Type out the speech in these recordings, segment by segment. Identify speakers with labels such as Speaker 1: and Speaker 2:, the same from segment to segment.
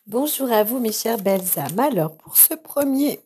Speaker 1: Bonjour à vous mes chères belles âmes. Alors pour ce 1er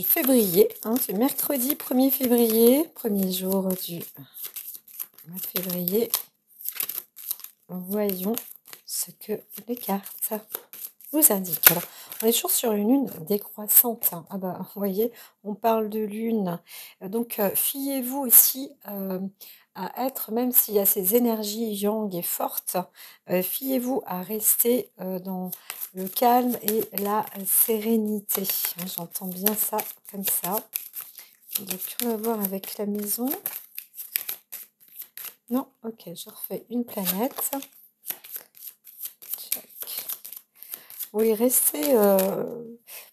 Speaker 1: février, ce mercredi 1er février, premier jour du mois de février, voyons ce que les cartes nous indiquent. Alors, on est toujours sur une lune décroissante. Ah bah, vous voyez, on parle de lune. Donc, fiez-vous aussi à être, même s'il y a ces énergies yang et fortes, fiez-vous à rester dans le calme et la sérénité. J'entends bien ça comme ça. Donc, on va voir avec la maison. Non, ok, je refais une planète. Oui,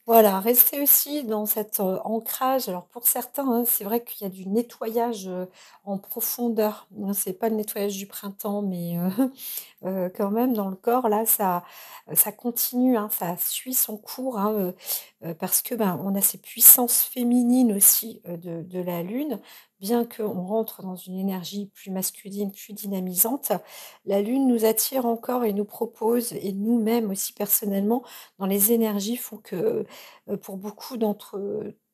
Speaker 1: voilà, rester aussi dans cet, ancrage. Alors pour certains, c'est vrai qu'il y a du nettoyage, en profondeur. Hein, c'est pas le nettoyage du printemps, mais quand même dans le corps là, ça continue, ça suit son cours, parce que, ben, on a ces puissances féminines aussi, de la lune. Bien qu'on rentre dans une énergie plus masculine, plus dynamisante, la lune nous attire encore et nous propose et nous-mêmes aussi personnellement dans les énergies font que, pour beaucoup d'entre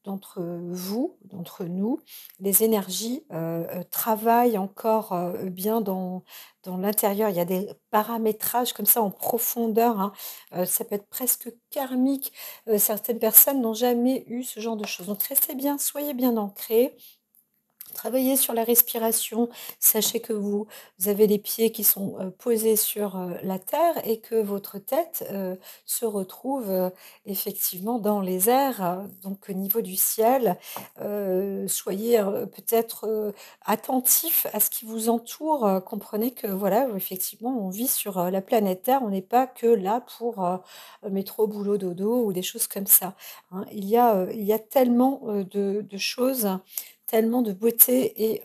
Speaker 1: vous, d'entre nous, les énergies, travaillent encore, bien dans l'intérieur. Il y a des paramétrages comme ça en profondeur, ça peut être presque karmique. Certaines personnes n'ont jamais eu ce genre de choses. Donc restez bien, soyez bien ancrés. Travaillez sur la respiration. Sachez que vous avez les pieds qui sont, posés sur, la terre et que votre tête, se retrouve, effectivement dans les airs, donc au niveau du ciel. Soyez, peut-être, attentifs à ce qui vous entoure. Comprenez que voilà, effectivement, on vit sur, la planète Terre. On n'est pas que là pour, métro, boulot, dodo ou des choses comme ça, hein. Il y a tellement, de choses, tellement de beauté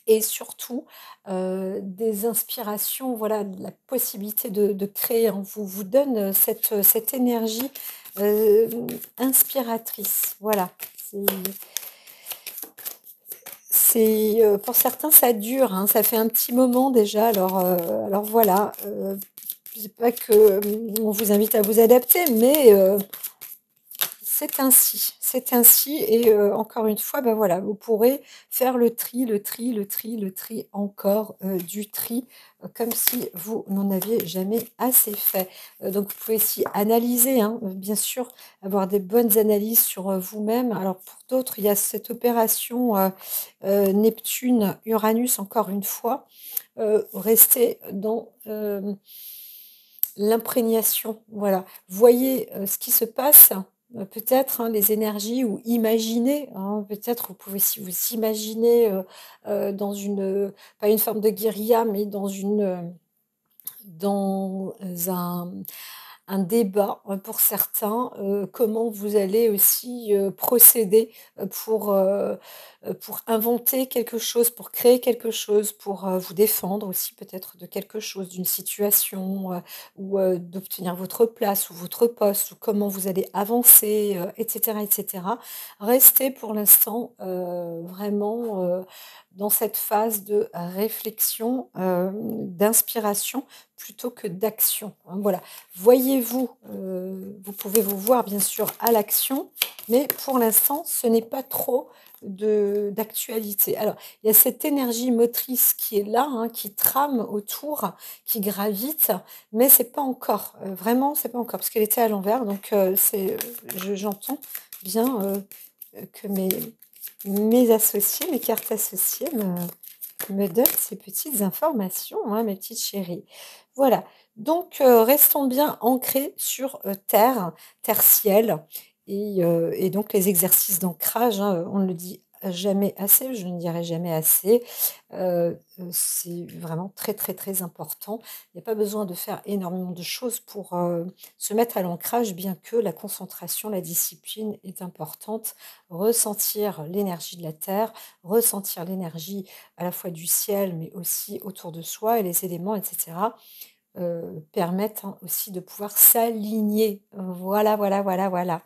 Speaker 1: et surtout, des inspirations, voilà, la possibilité de créer en vous donne, cette énergie, inspiratrice. Voilà, c'est pour certains ça dure, ça fait un petit moment déjà alors voilà, c'est pas que, on vous invite à vous adapter mais c'est ainsi et encore une fois, bah, voilà, vous pourrez faire le tri, le tri, le tri, le tri, encore, du tri, comme si vous n'en aviez jamais assez fait. Donc vous pouvez aussi analyser, bien sûr, avoir des bonnes analyses sur, vous-même. Alors pour d'autres, il y a cette opération, Neptune-Uranus, encore une fois, restez dans, l'imprégnation, voilà. Voyez, ce qui se passe, peut-être, les énergies ou imaginez, peut-être vous pouvez aussi vous imaginer, dans pas une forme de guérilla, mais dans un débat, pour certains, comment vous allez aussi, procéder, pour inventer quelque chose, pour créer quelque chose, pour, vous défendre aussi peut-être de quelque chose, d'une situation, ou, d'obtenir votre place ou votre poste ou comment vous allez avancer, et cetera et cetera. Restez pour l'instant, vraiment, dans cette phase de réflexion, d'inspiration plutôt que d'action, voilà. Voyez-vous, vous pouvez vous voir bien sûr à l'action, mais pour l'instant, ce n'est pas trop d'actualité. Alors, il y a cette énergie motrice qui est là, qui trame autour, qui gravite, mais c'est pas encore, vraiment, c'est pas encore, parce qu'elle était à l'envers, donc j'entends bien, que mes associés, mes cartes associées me donnent ces petites informations, mes petites chéries. Voilà, donc restons bien ancrés sur, terre, terre-ciel et donc les exercices d'ancrage, on ne le dit jamais assez, je ne dirai jamais assez, c'est vraiment très, très, très important. Il n'y a pas besoin de faire énormément de choses pour, se mettre à l'ancrage, bien que la concentration, la discipline est importante. Ressentir l'énergie de la terre, ressentir l'énergie à la fois du ciel, mais aussi autour de soi et les éléments et cetera, permettent, aussi de pouvoir s'aligner. Voilà, voilà, voilà, voilà.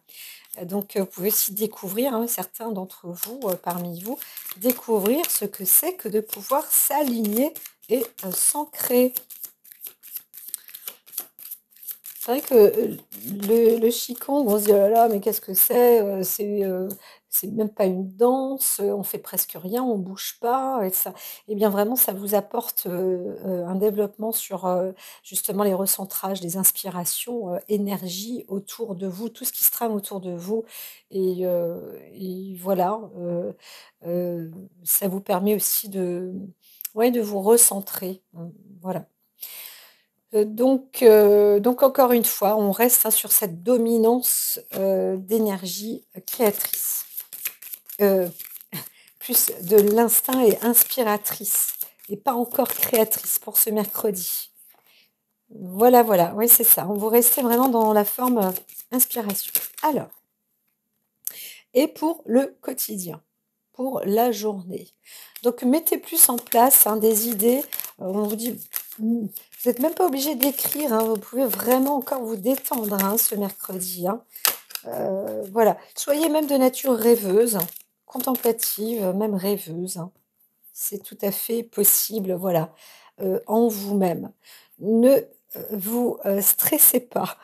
Speaker 1: Donc, vous pouvez aussi découvrir, certains d'entre vous, parmi vous, découvrir ce que c'est que de pouvoir s'aligner et s'ancrer. C'est vrai que, le qigong, on se dit: «Oh là là, mais qu'est-ce que c'est?» C'est même pas une danse, on fait presque rien, on bouge pas et ça et bien vraiment ça vous apporte, un développement sur, justement les recentrages, les inspirations, énergie autour de vous, tout ce qui se trame autour de vous et voilà, ça vous permet aussi de ouais, de vous recentrer, voilà. Donc encore une fois, on reste, hein, sur cette dominance, d'énergie, créatrice, heu, plus de l'instinct et inspiratrice et pas encore créatrice pour ce mercredi. Voilà, voilà, oui, c'est ça. Vous restez vraiment dans la forme, inspiration. Alors et pour le quotidien, pour la journée. Donc mettez plus en place, hein, des idées, on vous dit vous n'êtes même pas obligé d'écrire, hein, vous pouvez vraiment encore vous détendre, hein, ce mercredi, hein. Voilà, soyez même de nature rêveuse, contemplative, même rêveuse, hein. C'est tout à fait possible, voilà, en vous-même. Ne, vous, stressez pas.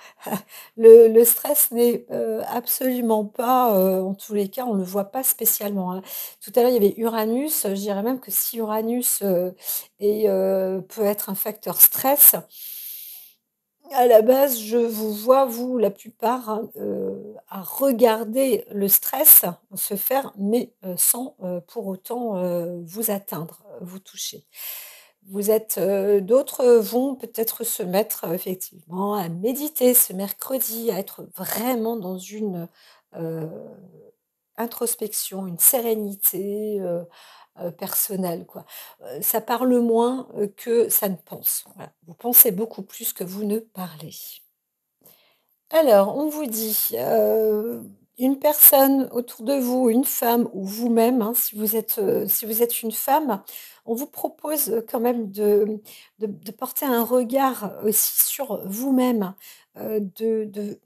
Speaker 1: Le stress n'est, absolument pas, en tous les cas, on ne le voit pas spécialement, hein. Tout à l'heure, il y avait Uranus, je dirais même que si Uranus, peut être un facteur stress, à la base, je vous vois, vous, la plupart, hein, à regarder le stress se faire, mais sans, pour autant, vous atteindre, vous toucher. Vous êtes, d'autres vont peut-être se mettre, effectivement à méditer ce mercredi, à être vraiment dans une, heu, introspection, une sérénité, personnelle, quoi. Ça parle moins, que ça ne pense, voilà. Vous pensez beaucoup plus que vous ne parlez. Alors, on vous dit, une personne autour de vous, une femme ou vous-même, hein, si vous êtes une femme, on vous propose, quand même de porter un regard aussi sur vous-même, de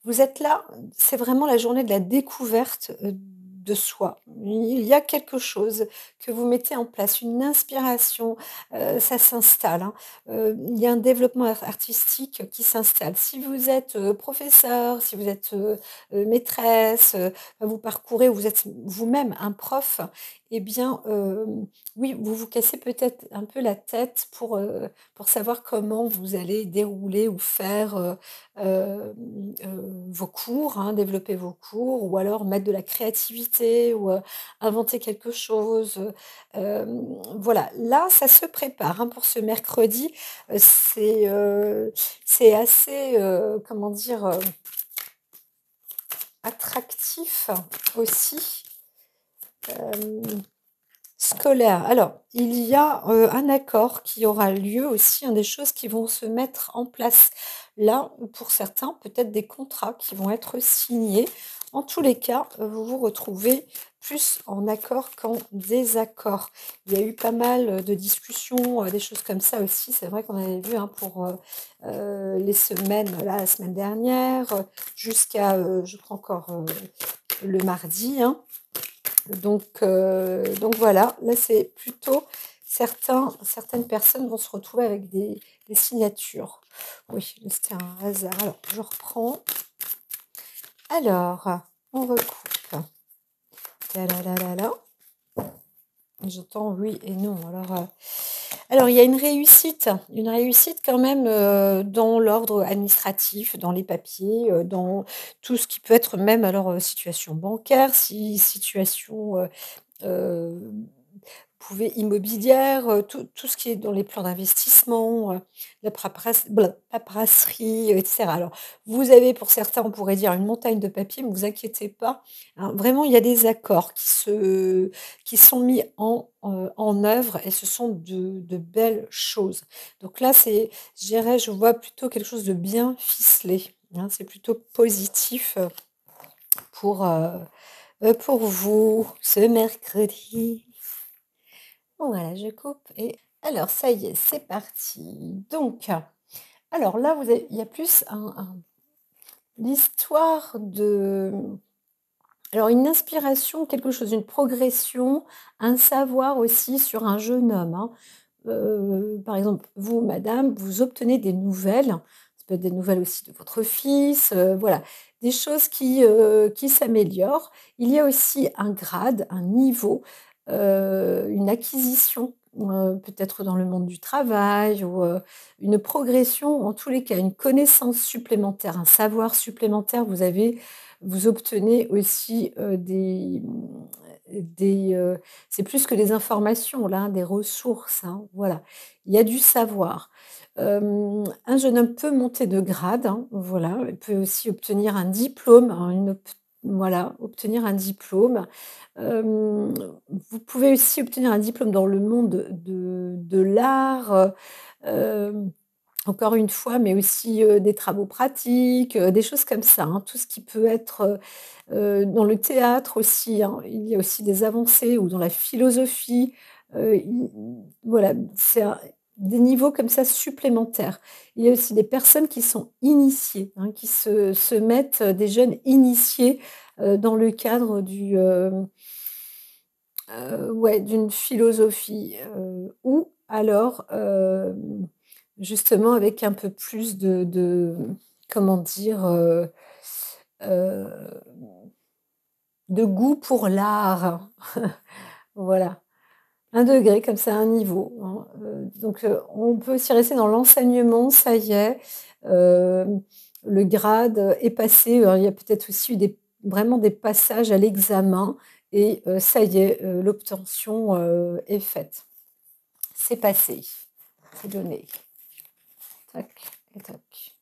Speaker 1: vous êtes là, c'est vraiment la journée de la découverte, de soi. Il y a quelque chose que vous mettez en place, une inspiration, ça s'installe, hein. Il y a un développement artistique qui s'installe. Si vous êtes, professeur, si vous êtes, maîtresse, vous parcourez, vous êtes vous-même un prof et bien, oui, vous vous cassez peut-être un peu la tête pour savoir comment vous allez dérouler ou faire, vos cours, hein, développer vos cours ou alors mettre de la créativité ou, inventer quelque chose, voilà, là, ça se prépare, hein, pour ce mercredi. C'est assez, comment dire? Attractif aussi, hem, scolaire. Alors, il y a, un accord qui aura lieu aussi, hein, des choses qui vont se mettre en place. Là, pour certains, peut-être des contrats qui vont être signés. En tous les cas, vous vous retrouvez plus en accord qu'en désaccord. Il y a eu pas mal, de discussions, des choses comme ça aussi. C'est vrai qu'on avait vu, hein, pour, les semaines, là, la semaine dernière, jusqu'à, je crois encore, le mardi, hein. Donc voilà, là, c'est plutôt certaines personnes vont se retrouver avec des signatures. Oui, là, c'était un hasard. Alors, je reprends. Alors, on recoupe. Talalalala. J'entends oui et non. Alors il y a une réussite quand même, dans l'ordre administratif, dans les papiers, dans tout ce qui peut être même alors, situation bancaire, si situation, heu, pouvez immobilière, tout ce qui est dans les plans d'investissement, la paperasserie, et cetera. Alors, vous avez pour certains, on pourrait dire une montagne de papier, mais vous inquiétez pas, hein, vraiment il y a des accords qui sont mis en œuvre et ce sont de belles choses. Donc là, je dirais, je vois plutôt quelque chose de bien ficelé, hein, c'est plutôt positif, pour vous ce mercredi. Voilà, je coupe et alors ça y est, c'est parti. Donc, alors là, vous avez il y a plus l'histoire de alors une inspiration, quelque chose, une progression, un savoir aussi sur un jeune homme, hein. Par exemple, vous, madame, vous obtenez des nouvelles. C'est peut être des nouvelles aussi de votre fils, voilà, des choses qui s'améliorent. Il y a aussi un grade, un niveau, une acquisition, peut-être dans le monde du travail ou, une progression, en tous les cas, une connaissance supplémentaire, un savoir supplémentaire. Vous obtenez aussi, c'est plus que des informations là, hein, des ressources, hein, voilà. Il y a du savoir. Un jeune homme peut monter de grade, hein, voilà, il peut aussi obtenir un diplôme, hein, voilà, obtenir un diplôme. Hem, vous pouvez aussi obtenir un diplôme dans le monde de l'art, encore une fois, mais aussi, des travaux pratiques, des choses comme ça, hein. Tout ce qui peut être, dans le théâtre aussi, hein, il y a aussi des avancées ou dans la philosophie, i voilà, c'est des niveaux comme ça supplémentaires. Il y a aussi des personnes qui sont initiées, hein, qui se mettent, des jeunes initiés, dans le cadre ouais, d'une philosophie, ou alors, justement avec un peu plus comment dire? Heu, de goût pour l'art. Voilà, un degré comme ça, un niveau, hein, donc on peut aussi rester dans l'enseignement, ça y est, le grade est passé, il y a peut-être aussi eu vraiment des passages à l'examen et ça y est, l'obtention, est faite. C'est passé, c'est donné. Tac et tac.